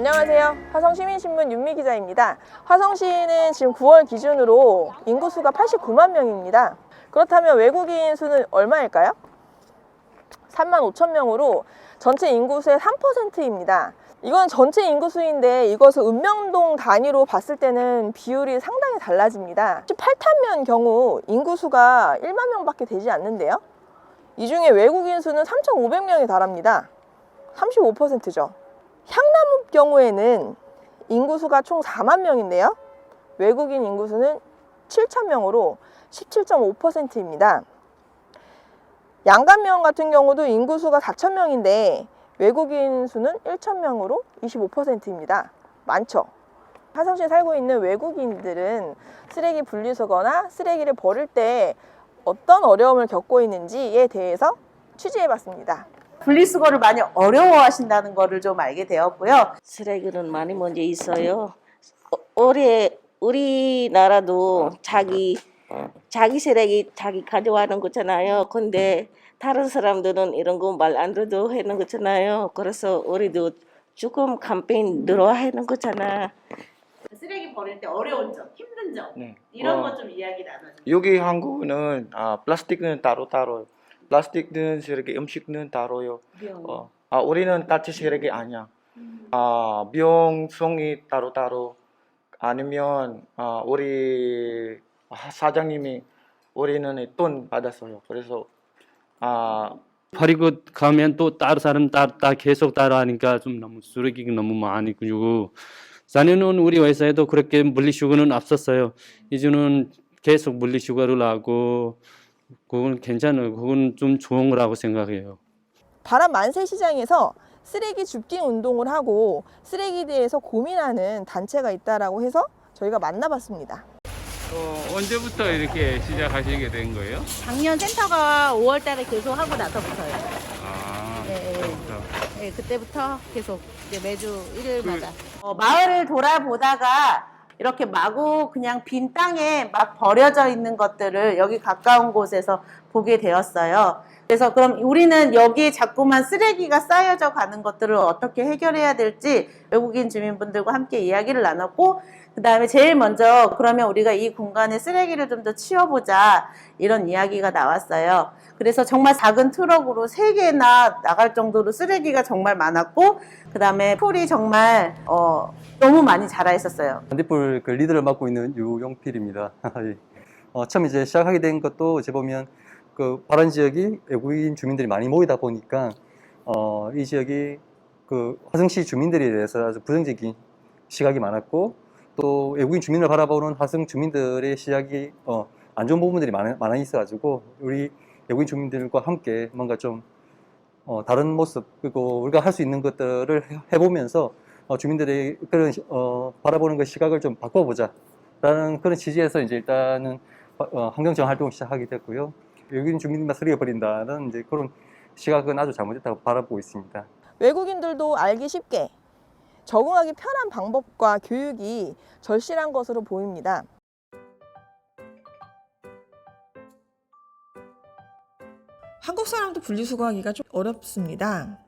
안녕하세요. 화성시민신문 윤미 기자입니다. 화성시는 지금 9월 기준으로 인구수가 89만 명입니다. 그렇다면 외국인 수는 얼마일까요? 3만 5천 명으로 전체 인구수의 3%입니다. 이건 전체 인구수인데 이것을 읍명동 단위로 봤을 때는 비율이 상당히 달라집니다. 18탄면 경우 인구수가 1만 명밖에 되지 않는데요. 이 중에 외국인 수는 3,500명에 달합니다. 35%죠. 향남읍 경우에는 인구수가 총 4만 명인데요. 외국인 인구수는 7천 명으로 17.5%입니다. 양감면 같은 경우도 인구수가 4천 명인데 외국인 수는 1천 명으로 25%입니다. 많죠. 화성시에 살고 있는 외국인들은 쓰레기 분리수거나 쓰레기를 버릴 때 어떤 어려움을 겪고 있는지에 대해서 취재해봤습니다. 분리수거를 많이 어려워하신다는 거를 좀 알게 되었고요. 쓰레기는 많이 문제 있어요. 올해 우리나라도 자기 쓰레기 자기 가져와는 거잖아요. 근데 다른 사람들은 이런 거 말 안 들어도 하는 거잖아요. 그래서 우리도 조금 캠페인 늘어야 하는 거잖아. 쓰레기 버릴 때 어려운 점, 힘든 점 네. 이런 것 좀 이야기 나눠주세요. 여기 한국은 플라스틱은 따로 플라스틱은 쓰레기, 음식은 따로요. 우리는 따뜻 쓰레기 아니야. 비용성이 따로 아니면 우리 사장님이 우리는 돈 받았어요. 그래서 버리고 가면 또 다른 사람 계속 따라하니까 좀 너무 쓰레기가 너무 많이 그리고 작년은 우리 회사에도 그렇게 물리수거는 없었어요. 이제는 계속 물리수거를 하고 그건 괜찮아요. 그건 좀 좋은 거라고 생각해요. 바람 만세 시장에서 쓰레기 줍기 운동을 하고 쓰레기에 대해서 고민하는 단체가 있다라고 해서 저희가 만나봤습니다. 언제부터 이렇게 시작하시게 된 거예요? 작년 센터가 5월 달에 계속 하고 나서부터요. 네, 그때부터 계속 이제 매주 일요일마다. 마을을 돌아보다가 이렇게 마구 그냥 빈 땅에 막 버려져 있는 것들을 여기 가까운 곳에서 보게 되었어요. 그래서 그럼 우리는 여기에 자꾸만 쓰레기가 쌓여져 가는 것들을 어떻게 해결해야 될지 외국인 주민분들과 함께 이야기를 나눴고, 그 다음에 제일 먼저 그러면 우리가 이 공간에 쓰레기를 좀 더 치워보자 이런 이야기가 나왔어요. 그래서 정말 작은 트럭으로 3개나 나갈 정도로 쓰레기가 정말 많았고, 그 다음에 풀이 정말 너무 많이 자라 있었어요. 반딧불 그 리더를 맡고 있는 유용필입니다. 처음 이제 시작하게 된 것도 어찌 보면 그 바란 지역이 외국인 주민들이 많이 모이다 보니까 이 지역이 그 화성시 주민들에 대해서 아주 부정적인 시각이 많았고, 또 외국인 주민을 바라보는 화성 주민들의 시각이 안 좋은 부분들이 많아 있어가지고 우리 외국인 주민들과 함께 뭔가 좀 다른 모습, 그리고 우리가 할 수 있는 것들을 해보면서 주민들의 그런 바라보는 그 시각을 좀 바꿔보자 라는 그런 취지에서 이제 일단은 환경정화 활동을 시작하게 됐고요. 외국인 주민들만 쓰레기 버린다는 이제 그런 시각은 아주 잘못됐다고 바라보고 있습니다. 외국인들도 알기 쉽게 적응하기 편한 방법과 교육이 절실한 것으로 보입니다. 한국 사람도 분리수거하기가 좀 어렵습니다.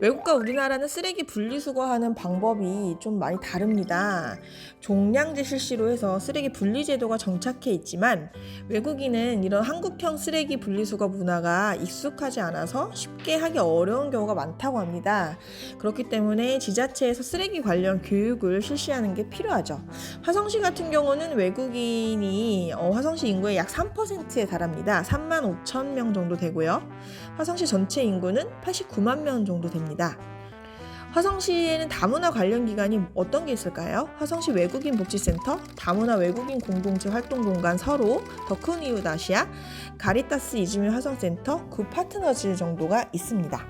외국과 우리나라는 쓰레기 분리수거하는 방법이 좀 많이 다릅니다. 종량제 실시로 해서 쓰레기 분리제도가 정착해 있지만 외국인은 이런 한국형 쓰레기 분리수거 문화가 익숙하지 않아서 쉽게 하기 어려운 경우가 많다고 합니다. 그렇기 때문에 지자체에서 쓰레기 관련 교육을 실시하는 게 필요하죠. 화성시 같은 경우는 외국인이 화성시 인구의 약 3%에 달합니다. 3만 5천 명 정도 되고요. 화성시 전체 인구는 89만 명 정도 됩니다. 화성시에는 다문화 관련 기관이 어떤 게 있을까요? 화성시 외국인 복지센터, 다문화 외국인 공동체 활동공간 서로, 더 큰 이웃 아시아, 가리타스 이주민 화성센터, 굿 파트너즈 정도가 있습니다.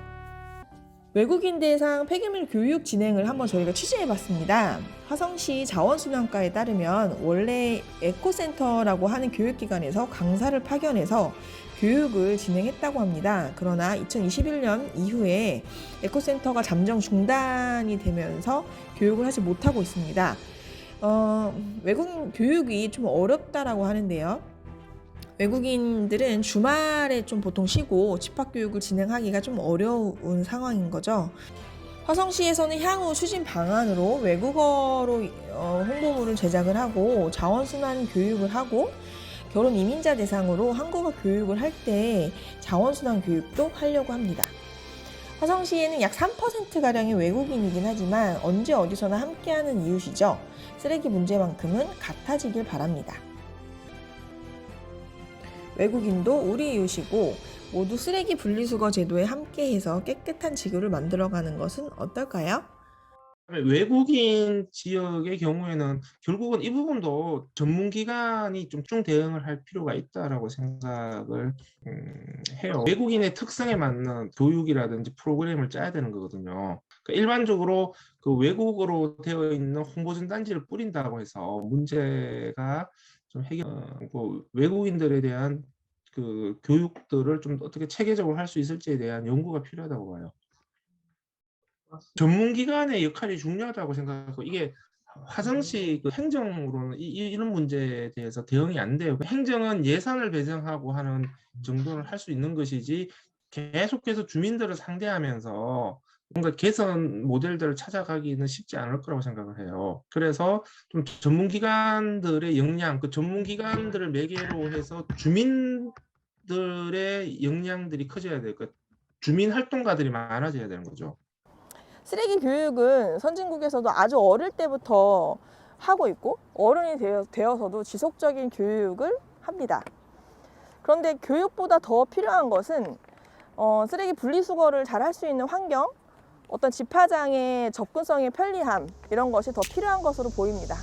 외국인 대상 폐기물 교육 진행을 한번 저희가 취재해봤습니다. 화성시 자원순환과에 따르면 원래 에코센터라고 하는 교육기관에서 강사를 파견해서 교육을 진행했다고 합니다. 그러나 2021년 이후에 에코센터가 잠정 중단이 되면서 교육을 하지 못하고 있습니다. 외국인 교육이 좀 어렵다라고 하는데요. 외국인들은 주말에 좀 보통 쉬고 집합교육을 진행하기가 좀 어려운 상황인 거죠. 화성시에서는 향후 추진 방안으로 외국어로 홍보물을 제작을 하고 자원순환 교육을 하고 결혼 이민자 대상으로 한국어 교육을 할 때 자원순환 교육도 하려고 합니다. 화성시에는 약 3%가량의 외국인이긴 하지만 언제 어디서나 함께하는 이웃이죠. 쓰레기 문제만큼은 같아지길 바랍니다. 외국인도 우리 이웃이고 모두 쓰레기 분리수거 제도에 함께해서 깨끗한 지구를 만들어가는 것은 어떨까요? 외국인 지역의 경우에는 결국은 이 부분도 전문기관이 좀 집중 대응을 할 필요가 있다라고 생각을 해요. 외국인의 특성에 맞는 교육이라든지 프로그램을 짜야 되는 거거든요. 그러니까 일반적으로 그 외국어로 되어 있는 홍보전단지를 뿌린다고 해서 문제가 좀 외국인들에 대한 그 교육들을 좀 어떻게 체계적으로 할 수 있을지에 대한 연구가 필요하다고 봐요. 전문기관의 역할이 중요하다고 생각하고 이게 화성시 그 행정으로는 이런 문제에 대해서 대응이 안 돼요. 행정은 예산을 배정하고 하는 정도는 할 수 있는 것이지 계속해서 주민들을 상대하면서 뭔가 개선 모델들을 찾아가기는 쉽지 않을 거라고 생각을 해요. 그래서 좀 전문기관들의 역량, 그 전문기관들을 매개로 해서 주민들의 역량들이 커져야 될 것, 주민 활동가들이 많아져야 되는 거죠. 쓰레기 교육은 선진국에서도 아주 어릴 때부터 하고 있고 어른이 되어서도 지속적인 교육을 합니다. 그런데 교육보다 더 필요한 것은 쓰레기 분리수거를 잘 할 수 있는 환경, 어떤 집화장의 접근성의 편리함 이런 것이 더 필요한 것으로 보입니다.